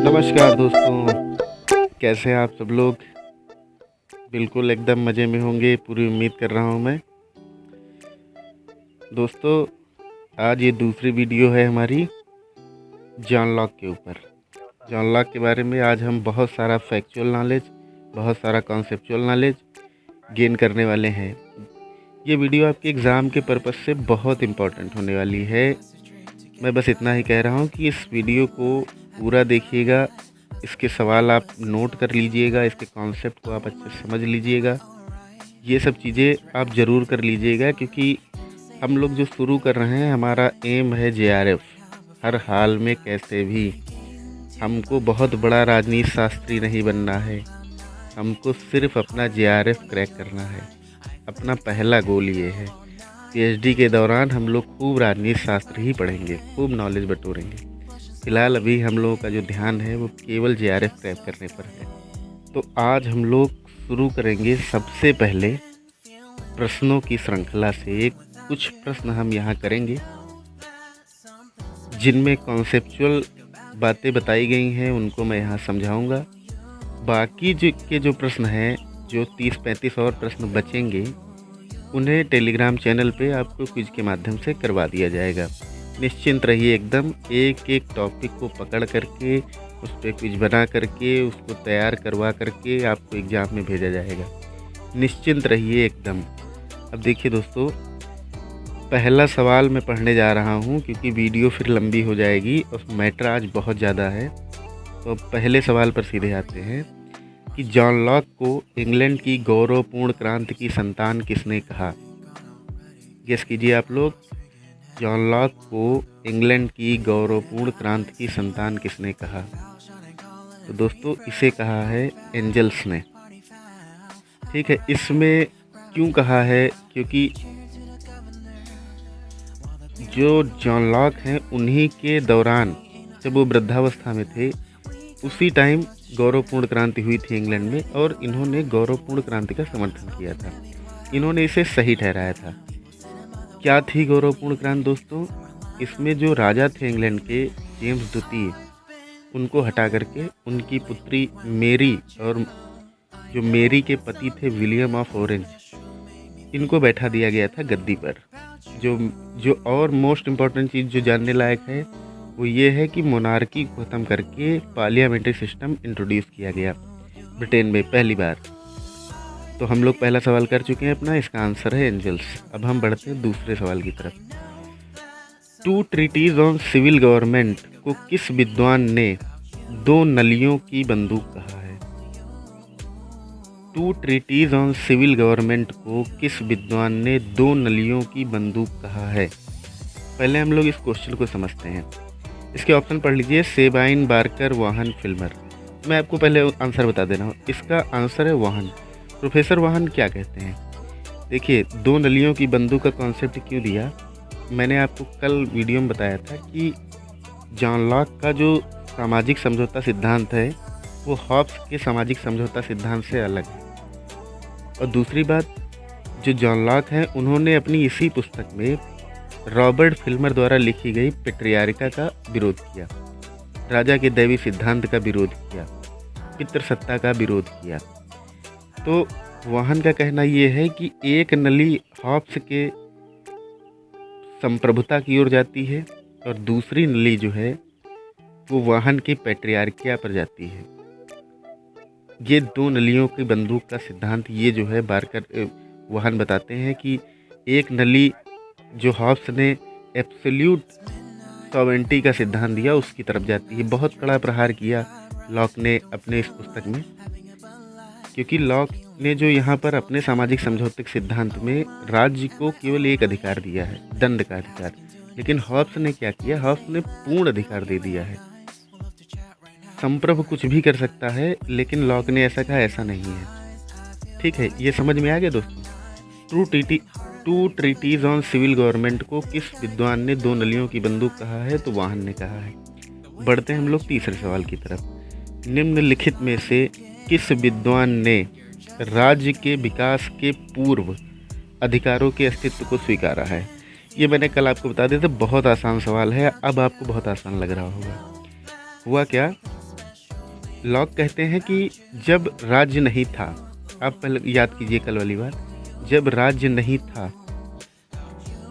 नमस्कार दोस्तों, कैसे हैं आप सब लोग। बिल्कुल एकदम मज़े में होंगे, पूरी उम्मीद कर रहा हूं मैं। दोस्तों, आज ये दूसरी वीडियो है हमारी जॉन लॉक के ऊपर। जॉन लॉक के बारे में आज हम बहुत सारा फैक्चुअल नॉलेज, बहुत सारा कॉन्सेप्चुअल नॉलेज गेन करने वाले हैं। ये वीडियो आपके एग्ज़ाम के पर्पज़ से बहुत इम्पोर्टेंट होने वाली है। मैं बस इतना ही कह रहा हूँ कि इस वीडियो को पूरा देखिएगा, इसके सवाल आप नोट कर लीजिएगा, इसके कॉन्सेप्ट को आप अच्छे से समझ लीजिएगा। ये सब चीज़ें आप ज़रूर कर लीजिएगा, क्योंकि हम लोग जो शुरू कर रहे हैं, हमारा एम है JRF। हर हाल में कैसे भी हमको बहुत बड़ा राजनीति शास्त्री नहीं बनना है, हमको सिर्फ अपना JRF क्रैक करना है। अपना पहला गोल ये है। PhD के दौरान हम लोग खूब राजनीति शास्त्र ही पढ़ेंगे, खूब नॉलेज बटोरेंगे। फ़िलहाल अभी हम लोगों का जो ध्यान है वो केवल JRF क्रैक करने पर है। तो आज हम लोग शुरू करेंगे सबसे पहले प्रश्नों की श्रृंखला से। कुछ प्रश्न हम यहाँ करेंगे जिनमें कॉन्सेप्चुअल बातें बताई गई हैं, उनको मैं यहाँ समझाऊंगा। बाकी जो प्रश्न हैं, जो 30-35 और प्रश्न बचेंगे, उन्हें टेलीग्राम चैनल पे आपको क्विज के माध्यम से करवा दिया जाएगा। निश्चिंत रहिए, एकदम एक एक टॉपिक को पकड़ करके उस पर क्विज बना करके उसको तैयार करवा करके आपको एग्ज़ाम में भेजा जाएगा। निश्चिंत रहिए एकदम। अब देखिए दोस्तों, पहला सवाल मैं पढ़ने जा रहा हूं, क्योंकि वीडियो फिर लंबी हो जाएगी और मैटर आज बहुत ज़्यादा है। तो अब पहले सवाल पर सीधे आते हैं कि जॉन लॉक को इंग्लैंड की गौरवपूर्ण क्रांति की संतान किसने कहा। गेस कीजिए आप लोग, जॉन लॉक को इंग्लैंड की गौरवपूर्ण क्रांति की संतान किसने कहा। तो दोस्तों, इसे कहा है एंजल्स ने। ठीक है, इसमें क्यों कहा है, क्योंकि जो जॉन लॉक हैं उन्हीं के दौरान, जब वो वृद्धावस्था में थे, उसी टाइम गौरवपूर्ण क्रांति हुई थी इंग्लैंड में, और इन्होंने गौरवपूर्ण क्रांति का समर्थन किया था। इन्होंने इसे सही ठहराया था। क्या थी गौरवपूर्ण क्रांति दोस्तों? इसमें जो राजा थे इंग्लैंड के, जेम्स द्वितीय, उनको हटा करके उनकी पुत्री मेरी और जो मेरी के पति थे विलियम ऑफ ऑरेंज, इनको बैठा दिया गया था गद्दी पर। जो और मोस्ट इम्पॉर्टेंट चीज़ जो जानने लायक है वो ये है कि मोनार्की को ख़त्म करके पार्लियामेंट्री सिस्टम इंट्रोड्यूस किया गया ब्रिटेन में पहली बार। तो हम लोग पहला सवाल कर चुके हैं अपना, इसका आंसर है एंजल्स। अब हम बढ़ते हैं दूसरे सवाल की तरफ। 2 ट्रीटीज ऑन सिविल गवर्नमेंट को किस विद्वान ने 2 नलियों की बंदूक कहा है। 2 ट्रीटीज ऑन सिविल गवर्नमेंट को किस विद्वान ने 2 नलियों की बंदूक कहा है। पहले हम लोग इस क्वेश्चन को समझते हैं। इसके ऑप्शन पढ़ लीजिए, सेबाइन, बार्कर, वाहन, फिल्मर। मैं आपको पहले आंसर बता दे रहा हूँ। इसका आंसर है वाहन। प्रोफेसर वाहन क्या कहते हैं? देखिए, 2 नलियों की बंदूक का कॉन्सेप्ट क्यों दिया, मैंने आपको कल वीडियो में बताया था कि जॉन लॉक का जो सामाजिक समझौता सिद्धांत है वो हॉब्स के सामाजिक समझौता सिद्धांत से अलग है। और दूसरी बात, जो जॉन लॉक हैं उन्होंने अपनी इसी पुस्तक में रॉबर्ट फिल्मर द्वारा लिखी गई पेट्रियार्का का विरोध किया, राजा के दैवी सिद्धांत का विरोध किया, पितृसत्ता का विरोध किया। तो वाहन का कहना ये है कि एक नली हॉब्स के संप्रभुता की ओर जाती है और दूसरी नली जो है वो वाहन की पेट्रियार्किया पर जाती है। ये 2 नलियों की बंदूक का सिद्धांत ये जो है बार्कर वाहन बताते हैं कि एक नली जो हॉब्स ने एब्सोल्यूट सॉवरेंटी का सिद्धांत दिया उसकी तरफ जाती है। बहुत कड़ा प्रहार किया लॉक ने अपने इस पुस्तक में, क्योंकि लॉक ने जो यहाँ पर अपने सामाजिक समझौते के सिद्धांत में राज्य को केवल एक अधिकार दिया है, दंड का अधिकार। लेकिन हॉब्स ने क्या किया, हॉब्स ने पूर्ण अधिकार दे दिया है। संप्रभु कुछ भी कर सकता है, लेकिन लॉक ने ऐसा कहा ऐसा नहीं है। ठीक है, ये समझ में आ गया दोस्तों। 2 ट्रीटीज ऑन सिविल गवर्नमेंट को किस विद्वान ने 2 नलियों की बंदूक कहा है, तो वाहन ने कहा है। बढ़ते हैं हम लोग तीसरे सवाल की तरफ। निम्नलिखित में से किस विद्वान ने राज्य के विकास के पूर्व अधिकारों के अस्तित्व को स्वीकारा है। ये मैंने कल आपको बता दिया था, बहुत आसान सवाल है। अब आपको बहुत आसान लग रहा होगा। हुआ क्या लॉक कहते हैं कि जब राज्य नहीं था, आप पहले याद कीजिए कल वाली बात, जब राज्य नहीं था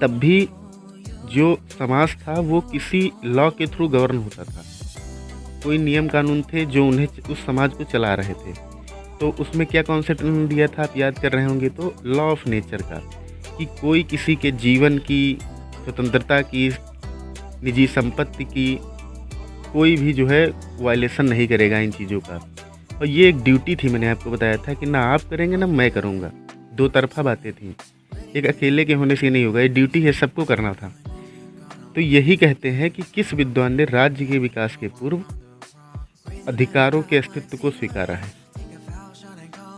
तब भी जो समाज था वो किसी लॉ के थ्रू गवर्न होता था। कोई नियम कानून थे जो उन्हें उस समाज को चला रहे थे। तो उसमें क्या कॉन्सेप्ट उन्होंने दिया था, आप याद कर रहे होंगे तो, लॉ ऑफ नेचर का, कि कोई किसी के जीवन की, स्वतंत्रता की, निजी संपत्ति की कोई भी जो है वायलेशन नहीं करेगा इन चीज़ों का। और ये एक ड्यूटी थी, मैंने आपको बताया था कि ना आप करेंगे ना मैं करूँगा, दो तरफा बातें थी, एक अकेले के होने से नहीं होगा, ये ड्यूटी है, सबको करना था। तो यही कहते हैं कि किस विद्वान ने राज्य के विकास के पूर्व अधिकारों के अस्तित्व को स्वीकारा है।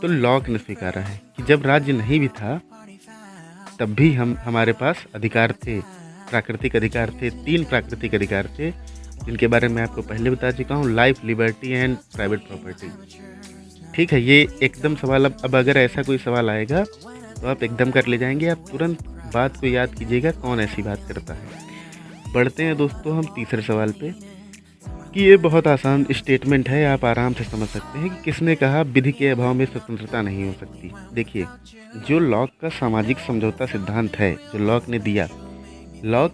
तो लॉक ने स्वीकारा है कि जब राज्य नहीं भी था तब भी हमारे पास अधिकार थे, प्राकृतिक अधिकार थे। 3 प्राकृतिक अधिकार थे जिनके बारे में आपको पहले बता चुका हूँ, life, liberty and private property. ठीक है, ये एकदम सवाल अब अगर ऐसा कोई सवाल आएगा तो आप एकदम कर ले जाएंगे, आप तुरंत बात को याद कीजिएगा कौन ऐसी बात करता है। बढ़ते हैं दोस्तों हम तीसरे सवाल पे, कि ये बहुत आसान स्टेटमेंट है, आप आराम से समझ सकते हैं कि किसने कहा विधि के अभाव में स्वतंत्रता नहीं हो सकती। देखिए, जो लॉक का सामाजिक समझौता सिद्धांत है जो लॉक ने दिया, लॉक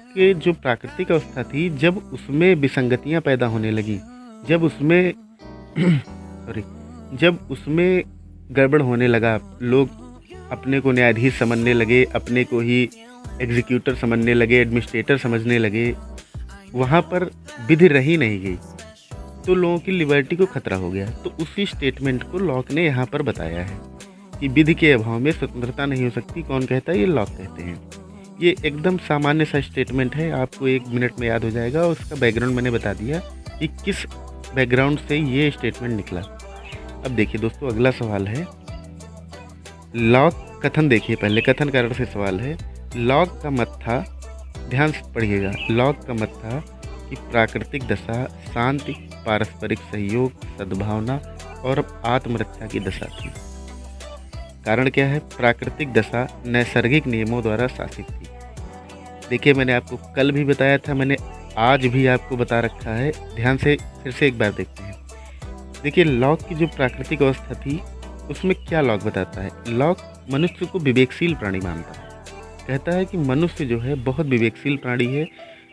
के जो प्राकृतिक अवस्था थी, जब उसमें विसंगतियां पैदा होने लगी, जब उसमें जब उसमें गड़बड़ होने लगा, लोग अपने को न्यायाधीश समझने लगे, अपने को ही एग्जीक्यूटर समझने लगे, एडमिनिस्ट्रेटर समझने लगे, वहाँ पर विधि रही नहीं गई, तो लोगों की लिबर्टी को खतरा हो गया। तो उसी स्टेटमेंट को लॉक ने यहाँ पर बताया है कि विधि के अभाव में स्वतंत्रता नहीं हो सकती। कौन कहता है? ये लॉक कहते हैं। ये एकदम सामान्य सा स्टेटमेंट है, आपको 1 मिनट में याद हो जाएगा, और उसका बैकग्राउंड मैंने बता दिया कि किस बैकग्राउंड से ये स्टेटमेंट निकला। अब देखिए दोस्तों, अगला सवाल है लॉक कथन। देखिए पहले कथन कारण से सवाल है। लॉक का मत था, ध्यान से पढ़िएगा, लॉक का मत था कि प्राकृतिक दशा शांति, पारस्परिक सहयोग, सद्भावना और आत्मरक्षा की दशा थी। कारण क्या है? प्राकृतिक दशा नैसर्गिक नियमों द्वारा शासित थी। देखिए, मैंने आपको कल भी बताया था, मैंने आज भी आपको बता रखा है, ध्यान से फिर से एक बार देखते हैं। देखिए, लॉक की जो प्राकृतिक अवस्था थी उसमें क्या लॉक बताता है? लॉक मनुष्य को विवेकशील प्राणी मानता है, कहता है कि मनुष्य जो है बहुत विवेकशील प्राणी है।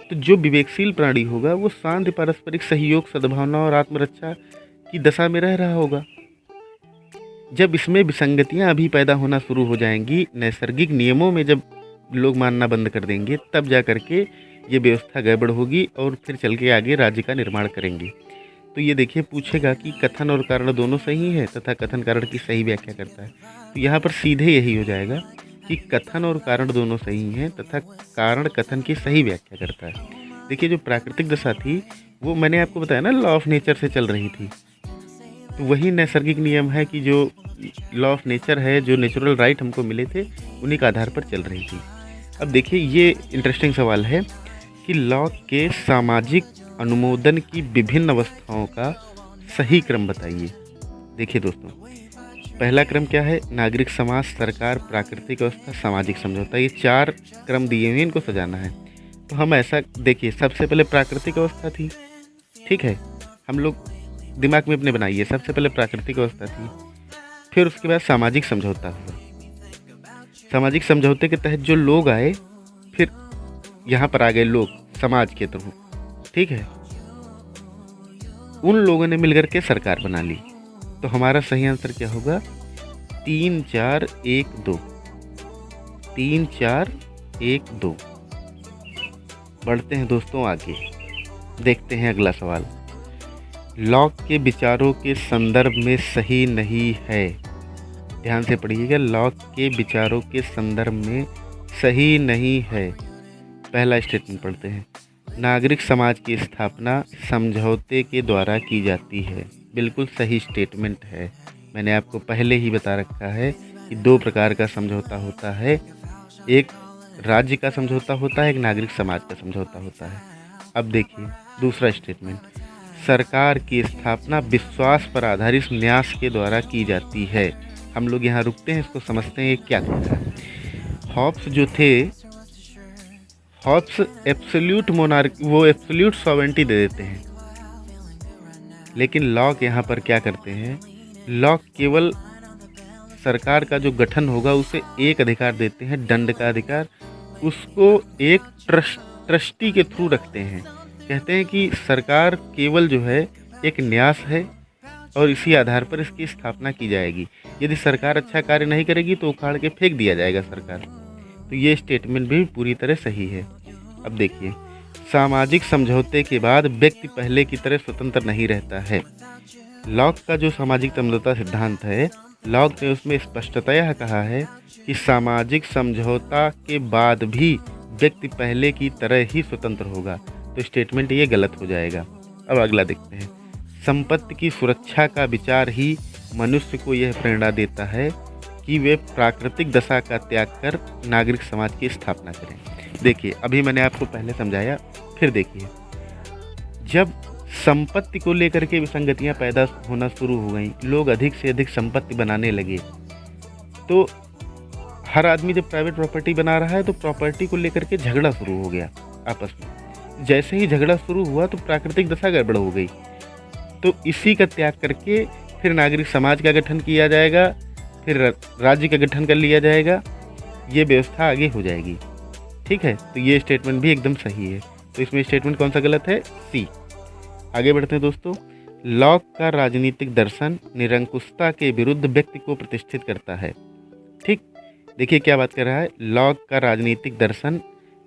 तो जो विवेकशील प्राणी होगा वो शांति, पारस्परिक सहयोग, सद्भावना और आत्मरक्षा की दशा में रह रहा होगा। जब इसमें विसंगतियां अभी पैदा होना शुरू हो जाएंगी, नैसर्गिक नियमों में जब लोग मानना बंद कर देंगे, तब जा करके ये व्यवस्था गड़बड़ होगी और फिर चल के आगे राज्य का निर्माण करेंगे। तो ये देखिए, पूछेगा कि कथन और कारण दोनों सही है तथा कथन कारण की सही व्याख्या करता है। तो यहाँ पर सीधे यही हो जाएगा कि कथन और कारण दोनों सही हैं तथा कारण कथन की सही व्याख्या करता है। देखिए, जो प्राकृतिक दशा थी वो मैंने आपको बताया ना, लॉ ऑफ नेचर से चल रही थी। तो वही नैसर्गिक नियम है कि जो लॉ ऑफ नेचर है, जो नेचुरल राइट हमको मिले थे, उन्हीं के आधार पर चल रही थी। अब देखिए, ये इंटरेस्टिंग सवाल है कि लॉ के सामाजिक अनुमोदन की विभिन्न अवस्थाओं का सही क्रम बताइए। देखिए दोस्तों, पहला क्रम क्या है? नागरिक समाज, सरकार, प्राकृतिक अवस्था, सामाजिक समझौता। ये 4 क्रम दिए हुए, इनको सजाना है। तो हम ऐसा देखिए, सबसे पहले प्राकृतिक अवस्था थी, ठीक है, हम लोग दिमाग में अपने बनाइए, सबसे पहले प्राकृतिक अवस्था थी, फिर उसके बाद सामाजिक समझौता हुआ। सामाजिक समझौते के तहत जो लोग आए, फिर यहाँ पर आ गए लोग समाज के थ्रू, ठीक है, उन लोगों ने मिलकर के सरकार बना ली। तो हमारा सही आंसर क्या होगा? 3 4 1 2। 3 4 1 2। बढ़ते हैं दोस्तों आगे, देखते हैं अगला सवाल। लॉक के विचारों के संदर्भ में सही नहीं है। ध्यान से पढ़िएगा, लॉक के विचारों के संदर्भ में सही नहीं है। पहला स्टेटमेंट पढ़ते हैं। नागरिक समाज की स्थापना समझौते के द्वारा की जाती है। बिल्कुल सही स्टेटमेंट है। मैंने आपको पहले ही बता रखा है कि 2 प्रकार का समझौता होता है, एक राज्य का समझौता होता है, एक नागरिक समाज का समझौता होता है। अब देखिए दूसरा स्टेटमेंट, सरकार की स्थापना विश्वास पर आधारित न्यास के द्वारा की जाती है। हम लोग यहाँ रुकते हैं, इसको समझते हैं ये क्या कहता है। हॉब्स जो थे, हॉब्स एब्सोल्यूट मोनार्की, वो एब्सोल्यूट सॉवरेंटी दे देते हैं। लेकिन लॉक यहाँ पर क्या करते हैं, लॉक केवल सरकार का जो गठन होगा उसे एक अधिकार देते हैं, दंड का अधिकार, उसको एक ट्रस्टी के थ्रू रखते हैं। कहते हैं कि सरकार केवल जो है एक न्यास है और इसी आधार पर इसकी स्थापना की जाएगी। यदि सरकार अच्छा कार्य नहीं करेगी तो उखाड़ के फेंक दिया जाएगा सरकार। तो ये स्टेटमेंट भी पूरी तरह सही है। अब देखिए, सामाजिक समझौते के बाद व्यक्ति पहले की तरह स्वतंत्र नहीं रहता है। लॉक का जो सामाजिक समझौता सिद्धांत है, लॉक ने उसमें स्पष्टतः कहा है कि सामाजिक समझौता के बाद भी व्यक्ति पहले की तरह ही स्वतंत्र होगा। तो स्टेटमेंट ये गलत हो जाएगा। अब अगला देखते हैं। संपत्ति की सुरक्षा का विचार ही मनुष्य को यह प्रेरणा देता है कि वे प्राकृतिक दशा का त्याग कर नागरिक समाज की स्थापना करें। देखिए, अभी मैंने आपको पहले समझाया, फिर देखिए, जब संपत्ति को लेकर के विसंगतियां पैदा होना शुरू हो गई, लोग अधिक से अधिक संपत्ति बनाने लगे, तो हर आदमी जब प्राइवेट प्रॉपर्टी बना रहा है तो प्रॉपर्टी को लेकर के झगड़ा शुरू हो गया आपस में। जैसे ही झगड़ा शुरू हुआ तो प्राकृतिक दशा गड़बड़ हो गई। तो इसी का त्याग करके फिर नागरिक समाज का गठन किया जाएगा, फिर राज्य का गठन कर लिया जाएगा, ये व्यवस्था आगे हो जाएगी। ठीक है, तो ये स्टेटमेंट भी एकदम सही है। तो इसमें स्टेटमेंट कौन सा गलत है? सी। आगे बढ़ते हैं दोस्तों। लॉक का राजनीतिक दर्शन निरंकुशता के विरुद्ध व्यक्ति को प्रतिष्ठित करता है। ठीक, देखिए क्या बात कर रहा है। लॉक का राजनीतिक दर्शन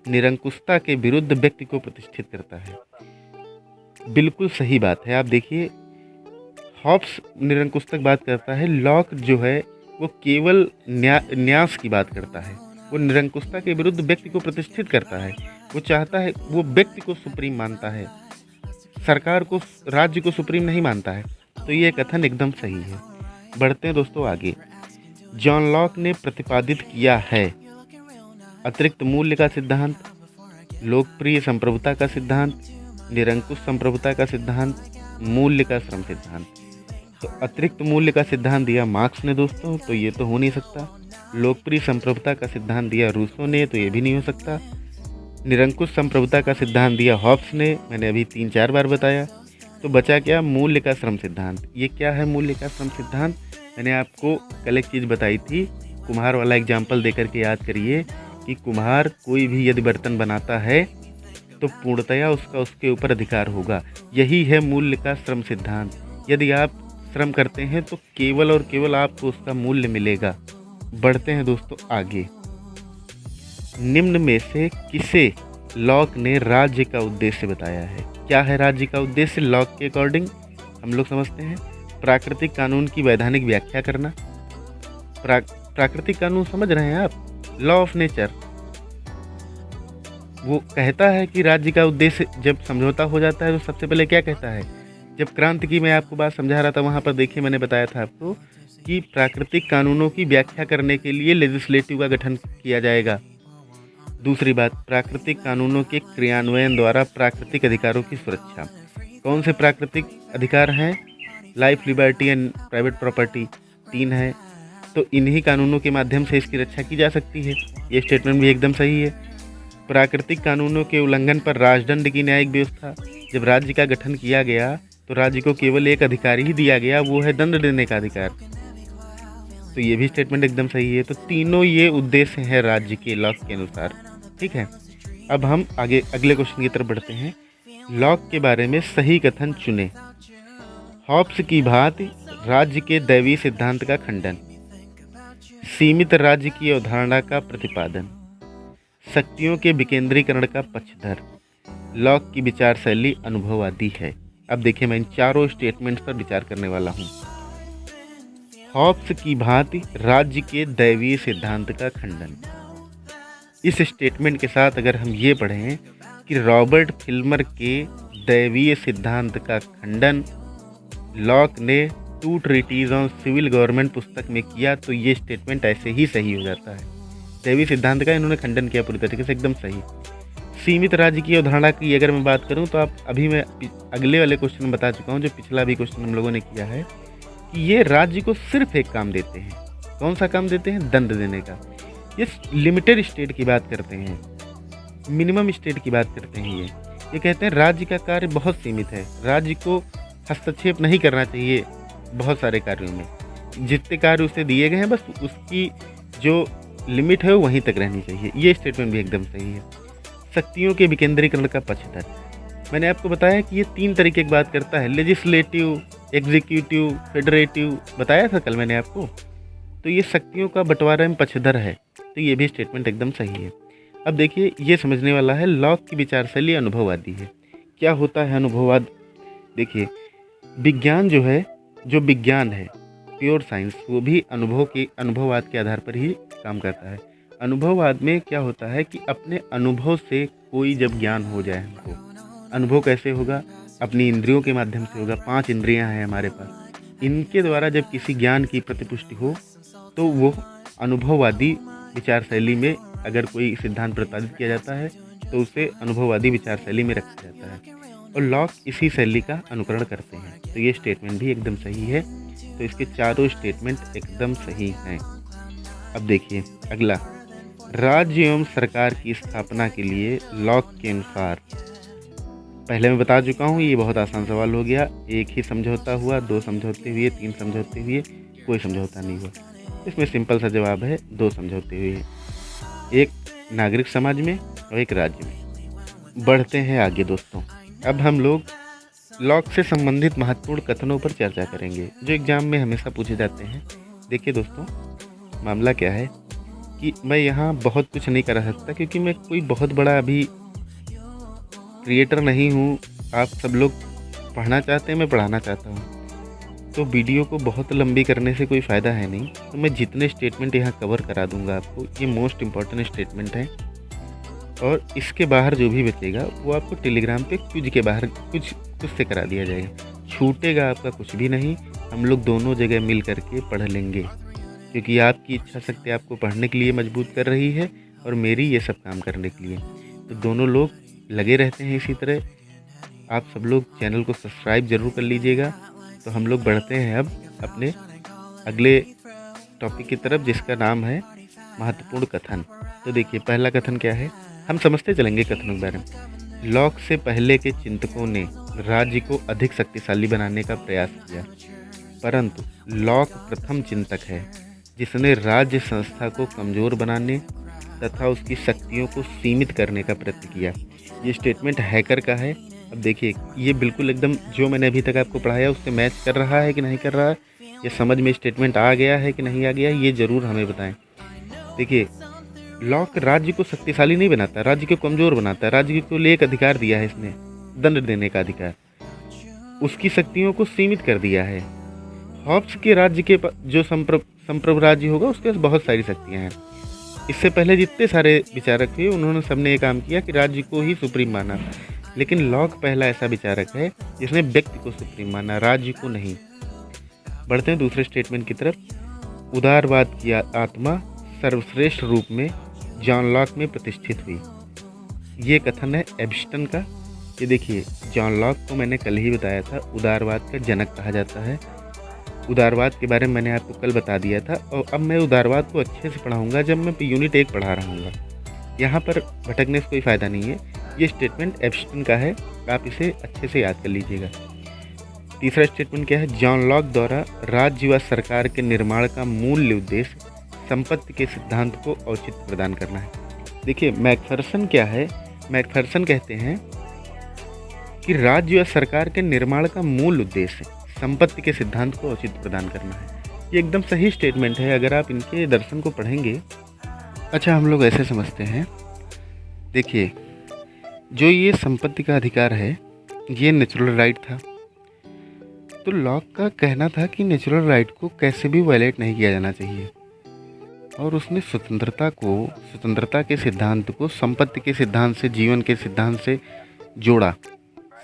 निरंकुशता के विरुद्ध व्यक्ति को प्रतिष्ठित करता है। बिल्कुल सही बात है। आप देखिए, हॉब्स निरंकुश तक बात करता है, लॉक जो है वो केवल न्यास की बात करता है। वो निरंकुशता के विरुद्ध व्यक्ति को प्रतिष्ठित करता है। वो चाहता है, वो व्यक्ति को सुप्रीम मानता है, सरकार को, राज्य को सुप्रीम नहीं मानता है। तो ये कथन एकदम सही है। बढ़ते हैं दोस्तों आगे। जॉन लॉक ने प्रतिपादित किया है अतिरिक्त मूल्य का सिद्धांत, लोकप्रिय संप्रभुता का सिद्धांत, निरंकुश संप्रभुता का सिद्धांत, मूल्य का श्रम सिद्धांत। तो अतिरिक्त मूल्य का सिद्धांत दिया मार्क्स ने दोस्तों, तो ये तो हो नहीं सकता। लोकप्रिय संप्रभुता का सिद्धांत दिया रूसो ने, तो ये भी नहीं हो सकता। निरंकुश संप्रभुता का सिद्धांत दिया हॉब्स ने, मैंने अभी 3-4 बार बताया। तो बचा क्या? मूल्य का श्रम सिद्धांत। ये क्या है मूल्य का श्रम सिद्धांत? मैंने आपको कल एक चीज़ बताई थी, कुम्हार वाला एग्जाम्पल देकर के याद करिए कि कुम्हार कोई भी यदि बर्तन बनाता है तो पूर्णतया उसका उसके ऊपर अधिकार होगा। यही है मूल्य का श्रम सिद्धांत। यदि आप श्रम करते हैं तो केवल और केवल आपको उसका मूल्य मिलेगा। बढ़ते हैं दोस्तों आगे। निम्न में से किसे लॉक ने राज्य का उद्देश्य बताया है? क्या है राज्य का उद्देश्य लॉक के अकॉर्डिंग? हम लोग समझते हैं, प्राकृतिक कानून की वैधानिक व्याख्या करना। प्राकृतिक कानून समझ रहे हैं आप? Law of nature. वो कहता है कि राज्य का उद्देश्य, जब समझौता हो जाता है तो सबसे पहले क्या कहता है? जब क्रांति की मैं आपको बात समझा रहा था वहाँ पर देखिए, मैंने बताया था आपको कि प्राकृतिक कानूनों की व्याख्या करने के लिए लेजिस्लेटिव का गठन किया जाएगा। दूसरी बात, प्राकृतिक कानूनों के क्रियान्वयन द्वारा प्राकृतिक अधिकारों की सुरक्षा। कौन से प्राकृतिक अधिकार हैं? Life, liberty and private property 3 है। तो इन्हीं कानूनों के माध्यम से इसकी रक्षा की जा सकती है। ये स्टेटमेंट भी एकदम सही है। प्राकृतिक कानूनों के उल्लंघन पर राजदंड की न्यायिक व्यवस्था। जब राज्य का गठन किया गया तो राज्य को केवल एक अधिकार ही दिया गया, वो है दंड देने का अधिकार। तो ये भी स्टेटमेंट एकदम सही है। तो तीनों ये उद्देश्य हैं राज्य के लॉक के अनुसार। ठीक है, अब हम आगे अगले क्वेश्चन की तरफ बढ़ते हैं। लॉक के बारे में सही कथन चुने। हॉब्स की भांति राज्य के दैवीय सिद्धांत का खंडन, सीमित राज्य की अवधारणा का प्रतिपादन, शक्तियों के विकेंद्रीकरण का पक्षधर। लॉक की विचार शैली अनुभववादी है। अब देखिए, मैं इन चारों स्टेटमेंट्स पर विचार करने वाला हूँ। हॉब्स की भांति राज्य के दैवीय सिद्धांत का खंडन। इस स्टेटमेंट के साथ अगर हम ये पढ़ें कि रॉबर्ट फिल्मर के दैवीय सिद्धांत का खंडन लॉक ने 2 ट्रीटीज ऑन सिविल गवर्नमेंट पुस्तक में किया, तो ये स्टेटमेंट ऐसे ही सही हो जाता है। दैवीय सिद्धांत का इन्होंने खंडन किया पूरी तरीके से, एकदम सही। सीमित राज्य की अवधारणा की अगर मैं बात करूं तो आप अभी मैं अगले वाले क्वेश्चन में बता चुका हूं, जो पिछला भी क्वेश्चन हम लोगों ने किया है, कि ये राज्य को सिर्फ एक काम देते हैं। कौन सा काम देते हैं? दंड देने का। ये लिमिटेड स्टेट की बात करते हैं, मिनिमम स्टेट की बात करते हैं। ये कहते हैं राज्य का कार्य बहुत सीमित है, राज्य को हस्तक्षेप नहीं करना चाहिए बहुत सारे कार्यों में। जितने कार्य उसे दिए गए हैं बस उसकी जो लिमिट है वो वहीं तक रहनी चाहिए। ये स्टेटमेंट भी एकदम सही है। शक्तियों के विकेंद्रीकरण का पक्षधर, मैंने आपको बताया कि ये 3 तरीके की बात करता है, लेजिस्लेटिव, एग्जीक्यूटिव, फेडरेटिव, बताया था कल मैंने आपको। तो ये शक्तियों का बंटवारा में पक्षधर है, तो ये भी स्टेटमेंट एकदम सही है। अब देखिए ये समझने वाला है, लॉक की विचार शैली अनुभववादी है। क्या होता है अनुभववाद? देखिए विज्ञान जो विज्ञान है प्योर साइंस, वो भी अनुभववाद के आधार पर ही काम करता है। अनुभववाद में क्या होता है कि अपने अनुभव से कोई जब ज्ञान हो जाए हमको, अनुभव कैसे होगा? अपनी इंद्रियों के माध्यम से होगा। 5 इंद्रियां हैं हमारे पास, इनके द्वारा जब किसी ज्ञान की प्रतिपुष्टि हो तो वो अनुभववादी विचार शैली में अगर कोई सिद्धांत प्रतिपादित किया जाता है तो उसे अनुभववादी विचार शैली में रखा जाता है, और लॉक इसी शैली का अनुकरण करते हैं। तो ये स्टेटमेंट भी एकदम सही है। तो इसके चारों स्टेटमेंट एकदम सही हैं। अब देखिए अगला, राज्य एवं सरकार की स्थापना के लिए लॉक के अनुसार, पहले मैं बता चुका हूँ, ये बहुत आसान सवाल हो गया। 1 ही समझौता हुआ, 2 समझौते हुए, 3 समझौते हुए, कोई समझौता नहीं हुआ। इसमें सिंपल सा जवाब है 2 समझौते हुए, एक नागरिक समाज में और एक राज्य में। बढ़ते हैं आगे दोस्तों। अब हम लोग लॉक से संबंधित महत्वपूर्ण कथनों पर चर्चा करेंगे जो एग्जाम में हमेशा पूछे जाते हैं। देखिए दोस्तों, मामला क्या है कि मैं यहाँ बहुत कुछ नहीं कर सकता क्योंकि मैं कोई बहुत बड़ा अभी क्रिएटर नहीं हूँ। आप सब लोग पढ़ना चाहते हैं, मैं पढ़ाना चाहता हूँ, तो वीडियो को बहुत लंबी करने से कोई फ़ायदा है नहीं। तो मैं जितने स्टेटमेंट यहाँ कवर करा दूँगा आपको, ये मोस्ट इम्पॉर्टेंट स्टेटमेंट है, और इसके बाहर जो भी बचेगा वो आपको टेलीग्राम पे क्विज के बाहर कुछ से करा दिया जाएगा। छूटेगा आपका कुछ भी नहीं। हम लोग दोनों जगह मिल करके पढ़ लेंगे, क्योंकि आपकी इच्छा शक्ति आपको पढ़ने के लिए मजबूत कर रही है और मेरी ये सब काम करने के लिए। तो दोनों लोग लगे रहते हैं इसी तरह। आप सब लोग चैनल को सब्सक्राइब ज़रूर कर लीजिएगा। तो हम लोग बढ़ते हैं अब अपने अगले टॉपिक की तरफ, जिसका नाम है महत्वपूर्ण कथन। तो देखिए पहला कथन क्या है, हम समझते चलेंगे कथनों के बारे में। लॉक से पहले के चिंतकों ने राज्य को अधिक शक्तिशाली बनाने का प्रयास किया, परंतु लॉक प्रथम चिंतक है जिसने राज्य संस्था को कमज़ोर बनाने तथा उसकी शक्तियों को सीमित करने का प्रयत्न किया। ये स्टेटमेंट हैकर का है। अब देखिए ये बिल्कुल एकदम जो मैंने अभी तक आपको पढ़ाया उससे मैच कर रहा है कि नहीं कर रहा है, ये समझ में स्टेटमेंट आ गया है कि नहीं आ गया, ये ज़रूर हमें बताएं। देखिए लॉक राज्य को शक्तिशाली नहीं बनाता, राज्य को कमज़ोर बनाता है। राज्य को लिए एक अधिकार दिया है इसने, दंड देने का अधिकार, उसकी शक्तियों को सीमित कर दिया है। हॉब्स के राज्य के जो संप्रभु राज्य होगा उसके पास बहुत सारी शक्तियाँ हैं। इससे पहले जितने सारे विचारक थे उन्होंने सबने ये काम किया कि राज्य को ही सुप्रीम माना, लेकिन लॉक पहला ऐसा विचारक है जिसने व्यक्ति को सुप्रीम माना, राज्य को नहीं। बढ़ते हैं दूसरे स्टेटमेंट की तरफ। उदारवाद की आत्मा सर्वश्रेष्ठ रूप में जॉन लॉक में प्रतिष्ठित हुई। ये कथन है एब्स्टन का। ये देखिए जॉन लॉक को मैंने कल ही बताया था, उदारवाद का जनक कहा जाता है। उदारवाद के बारे में मैंने आपको कल बता दिया था, और अब मैं उदारवाद को अच्छे से पढ़ाऊंगा जब मैं यूनिट 1 पढ़ा रहा हूँगा। यहाँ पर भटकने से कोई फ़ायदा नहीं है। ये स्टेटमेंट एब्स्टन का है, आप इसे अच्छे से याद कर लीजिएगा। तीसरा स्टेटमेंट क्या है, जॉन लॉक द्वारा राज्य व सरकार के निर्माण का मूल उद्देश्य संपत्ति के सिद्धांत को औचित्य प्रदान करना है। देखिए मैकफर्सन क्या है, मैकफर्सन कहते हैं कि राज्य व सरकार के निर्माण का मूल उद्देश्य संपत्ति के सिद्धांत को औचित्य प्रदान करना है। ये एकदम सही स्टेटमेंट है अगर आप इनके दर्शन को पढ़ेंगे। अच्छा हम लोग ऐसे समझते हैं, देखिए जो ये संपत्ति का अधिकार है ये नेचुरल राइट था, तो लॉक का कहना था कि नेचुरल राइट को कैसे भी वायलेट नहीं किया जाना चाहिए, और उसने स्वतंत्रता के सिद्धांत को संपत्ति के सिद्धांत से, जीवन के सिद्धांत से जोड़ा,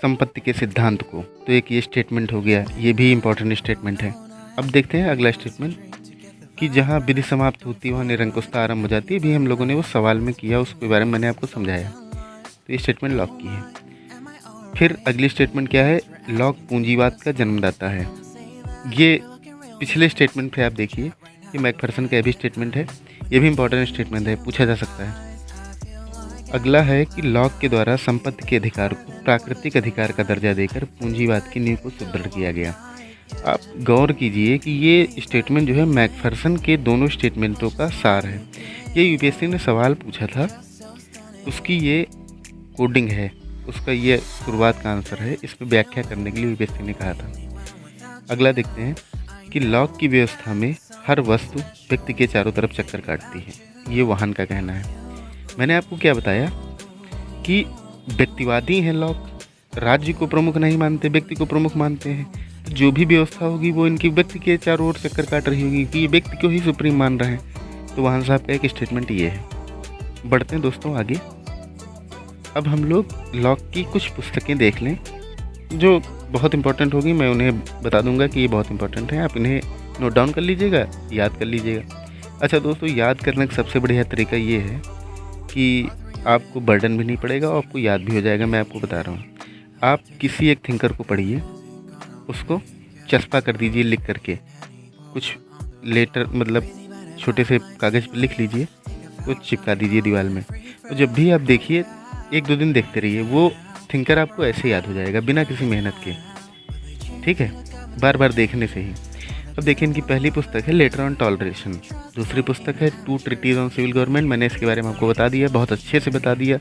संपत्ति के सिद्धांत को। तो एक ये स्टेटमेंट हो गया, ये भी इम्पोर्टेंट स्टेटमेंट है। अब देखते हैं अगला स्टेटमेंट कि जहाँ विधि समाप्त होती है वहाँ निरंकुशता आरंभ हो जाती है। भी हम लोगों ने वो सवाल में किया, उसके बारे में मैंने आपको समझाया। तो ये स्टेटमेंट लॉक की है। फिर अगली स्टेटमेंट क्या है, लॉक पूंजीवाद का जन्मदाता है। ये पिछले स्टेटमेंट पे आप देखिए, ये मैकफर्सन का भी स्टेटमेंट है, ये भी इम्पोर्टेंट स्टेटमेंट है, पूछा जा सकता है। अगला है कि लॉक के द्वारा संपत्ति के अधिकार को प्राकृतिक अधिकार का दर्जा देकर पूंजीवाद की नींव को सुदृढ़ किया गया। आप गौर कीजिए कि ये स्टेटमेंट जो है मैकफर्सन के दोनों स्टेटमेंटों का सार है। ये यूपीएससी ने सवाल पूछा था, उसकी ये कोडिंग है, उसका ये शुरुआत का आंसर है। इस पर व्याख्या करने के लिए यूपीएससी ने कहा था। अगला देखते हैं कि लॉक की व्यवस्था में हर वस्तु व्यक्ति के चारों तरफ चक्कर काटती है। ये वाहन का कहना है। मैंने आपको क्या बताया कि व्यक्तिवादी हैं लॉक, राज्य को प्रमुख नहीं मानते, व्यक्ति को प्रमुख मानते हैं। तो जो भी व्यवस्था होगी वो इनकी व्यक्ति के चारों ओर चक्कर काट रही होगी कि ये व्यक्ति को ही सुप्रीम मान रहे हैं। तो वाहन साहब का एक स्टेटमेंट ये है। बढ़ते हैं दोस्तों आगे। अब हम लोग लॉक की कुछ पुस्तकें देख लें जो बहुत इंपॉर्टेंट होगी। मैं उन्हें बता दूंगा कि ये बहुत इंपॉर्टेंट है, आप इन्हें नोट डाउन कर लीजिएगा, याद कर लीजिएगा। अच्छा दोस्तों, याद करने का सबसे बढ़िया तरीका ये है कि आपको बर्डन भी नहीं पड़ेगा और आपको याद भी हो जाएगा। मैं आपको बता रहा हूँ, आप किसी एक थिंकर को पढ़िए, उसको चस्पा कर दीजिए लिख करके, कुछ लेटर मतलब छोटे से कागज़ पर लिख लीजिए, कुछ चिपका दीजिए दीवार में। तो जब भी आप देखिए, 1-2 दिन देखते रहिए, वो थिंकर आपको ऐसे याद हो जाएगा बिना किसी मेहनत के। ठीक है, बार बार देखने से ही। अब देखिए, इनकी पहली पुस्तक है लेटर ऑन टॉलरेशन, दूसरी पुस्तक है 2 ट्रीटीज ऑन सिविल गवर्नमेंट। मैंने इसके बारे में आपको बता दिया, बहुत अच्छे से बता दिया।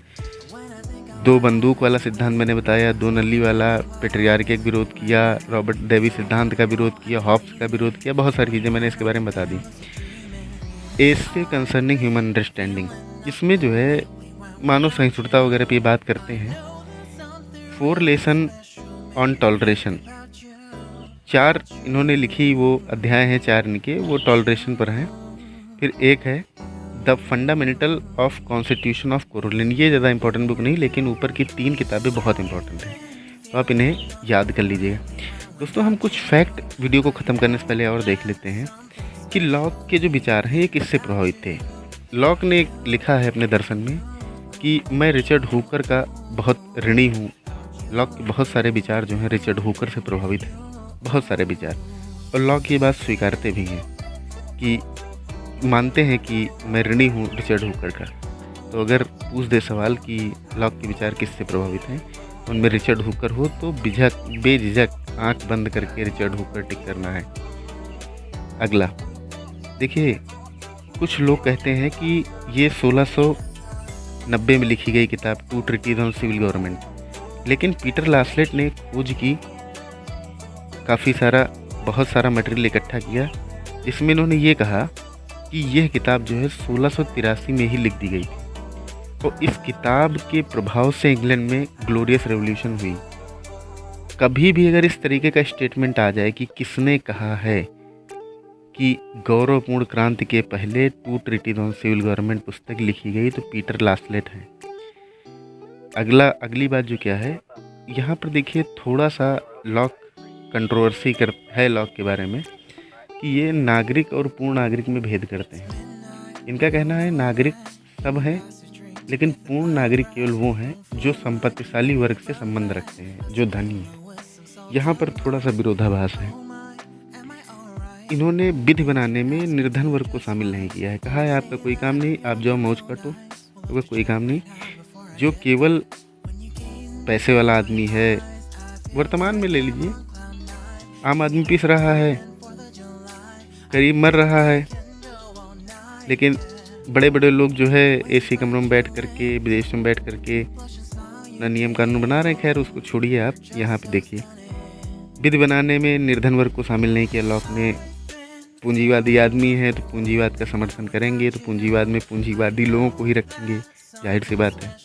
2 बंदूक वाला सिद्धांत मैंने बताया, 2 नली वाला पेट्रियार्की का विरोध किया, रॉबर्ट डेविस सिद्धांत का विरोध किया, हॉब्स का विरोध किया, बहुत सारी चीज़ें मैंने इसके बारे में बता दी। एसे कंसर्निंग ह्यूमन अंडरस्टैंडिंग, इसमें जो है मानव सहिष्णुता वगैरह पे बात करते हैं। 4 लेसन ऑन टॉलरेशन, 4 इन्होंने लिखी वो अध्याय हैं, 4 इनके वो टॉलरेशन पर हैं। फिर एक है the fundamental of constitution of Carolina. ये ज़्यादा इंपॉर्टेंट बुक नहीं, लेकिन ऊपर की 3 किताबें बहुत इंपॉर्टेंट हैं, तो आप इन्हें याद कर लीजिएगा। दोस्तों, हम कुछ फैक्ट वीडियो को ख़त्म करने से पहले और देख लेते हैं कि लॉक के जो विचार हैं ये किससे प्रभावित थे। लॉक ने लिखा है अपने दर्शन में कि मैं रिचर्ड हुकर का बहुत ऋणी हूँ। लॉक के बहुत सारे विचार जो हैं रिचर्ड हुकर से प्रभावित हैं, बहुत सारे विचार, और लॉक ये बात स्वीकारते भी हैं कि मानते हैं कि मैं ऋणी हूँ रिचर्ड हुकर का। तो अगर पूछ दे सवाल कि लॉक के विचार किससे प्रभावित हैं, उनमें रिचर्ड हुकर हो तो बेझिझक आंख बंद करके रिचर्ड हुकर टिक करना है। अगला देखिए, कुछ लोग कहते हैं कि ये 1690 में लिखी गई किताब 2 ट्रीटीज ऑन सिविल गवर्नमेंट, लेकिन पीटर लासलेट ने खोज की, काफ़ी सारा बहुत सारा मटेरियल इकट्ठा किया, जिसमें इन्होंने ये कहा कि यह किताब जो है 1683 में ही लिख दी गई थी। और इस किताब के प्रभाव से इंग्लैंड में ग्लोरियस रेवोल्यूशन हुई। कभी भी अगर इस तरीके का स्टेटमेंट आ जाए कि किसने कहा है कि गौरवपूर्ण क्रांति के पहले 2 ट्रीटीज ऑन सिविल गवर्नमेंट पुस्तक लिखी गई, तो पीटर लासलेट है। अगली बात जो क्या है, यहाँ पर देखिए थोड़ा सा लॉक कंट्रोवर्सी है लॉक के बारे में कि ये नागरिक और पूर्ण नागरिक में भेद करते हैं। इनका कहना है नागरिक सब हैं, लेकिन पूर्ण नागरिक केवल वो हैं जो संपत्तिशाली वर्ग से संबंध रखते हैं, जो धनी हैं। यहाँ पर थोड़ा सा विरोधाभास है। इन्होंने विधि बनाने में निर्धन वर्ग को शामिल नहीं किया है। कहा है आपका कोई काम नहीं, आप जाओ मौज काटो, आपका कोई काम नहीं। जो केवल पैसे वाला आदमी है, वर्तमान में ले लीजिए, आम आदमी पिस रहा है, करीब मर रहा है, लेकिन बड़े बड़े लोग जो है एसी कमरों में बैठ करके, विदेश में बैठ करके ना नियम कानून बना रहे हैं। खैर उसको छोड़िए, आप यहाँ पे देखिए, विधि बनाने में निर्धन वर्ग को शामिल नहीं किया लॉक ने। पूंजीवादी आदमी है तो पूंजीवाद का समर्थन करेंगे, तो पूंजीवाद में पूंजीवादी लोगों को ही रखेंगे, जाहिर सी बात है।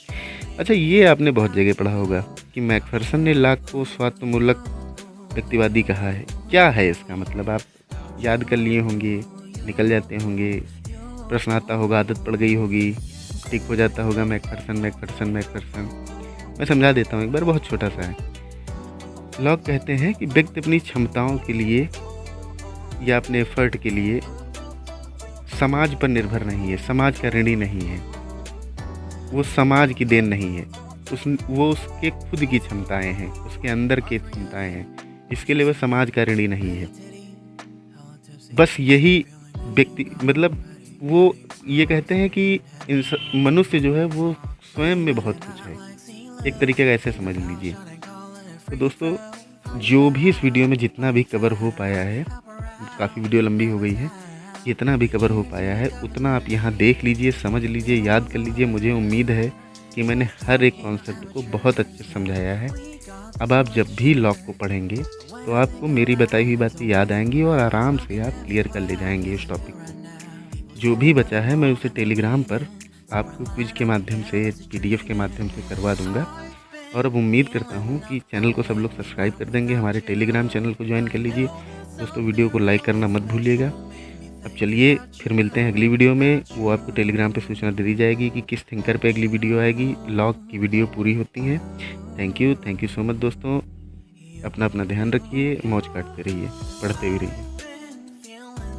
अच्छा, ये आपने बहुत जगह पढ़ा होगा कि मैकफर्सन ने लॉक को स्वार्थमूलक व्यक्तिवादी कहा है। क्या है इसका मतलब? आप याद कर लिए होंगे, निकल जाते होंगे, प्रश्न आता होगा, आदत पड़ गई होगी, टिक हो जाता होगा मैकफर्सन मैकफर्सन मैकफर्सन। मैं समझा देता हूँ एक बार, बहुत छोटा सा है। लॉक कहते हैं कि व्यक्ति अपनी क्षमताओं के लिए या अपने एफर्ट के लिए समाज पर निर्भर नहीं है, समाज का ऋणी नहीं है, वो समाज की देन नहीं है, वो उसके खुद की क्षमताएं हैं, उसके अंदर की क्षमताएं हैं, इसके लिए वो समाज का ऋणी नहीं है। बस यही व्यक्ति, मतलब वो ये कहते हैं कि मनुष्य जो है वो स्वयं में बहुत कुछ है, एक तरीके का ऐसे समझ लीजिए। तो दोस्तों, जो भी इस वीडियो में जितना भी कवर हो पाया है, काफ़ी वीडियो लंबी हो गई है, जितना भी कवर हो पाया है उतना आप यहाँ देख लीजिए, समझ लीजिए, याद कर लीजिए। मुझे उम्मीद है कि मैंने हर एक कॉन्सेप्ट को बहुत अच्छे से समझाया है। अब आप जब भी लॉक को पढ़ेंगे तो आपको मेरी बताई हुई बातें याद आएंगी और आराम से आप क्लियर कर ले जाएंगे इस टॉपिक को। जो भी बचा है मैं उसे टेलीग्राम पर आपको क्विज के माध्यम से, PDF के माध्यम से करवा दूंगा। और अब उम्मीद करता हूँ कि चैनल को सब लोग सब्सक्राइब कर देंगे, हमारे टेलीग्राम चैनल को ज्वाइन कर लीजिए। दोस्तों, वीडियो को लाइक करना मत भूलिएगा। अब चलिए फिर मिलते हैं अगली वीडियो में। वो आपको टेलीग्राम पे सूचना दे दी जाएगी कि किस थिंकर पे अगली वीडियो आएगी। लॉक की वीडियो पूरी होती है। थैंक यू सो मच दोस्तों। अपना ध्यान रखिए, मौज काटते रहिए, पढ़ते भी रहिए।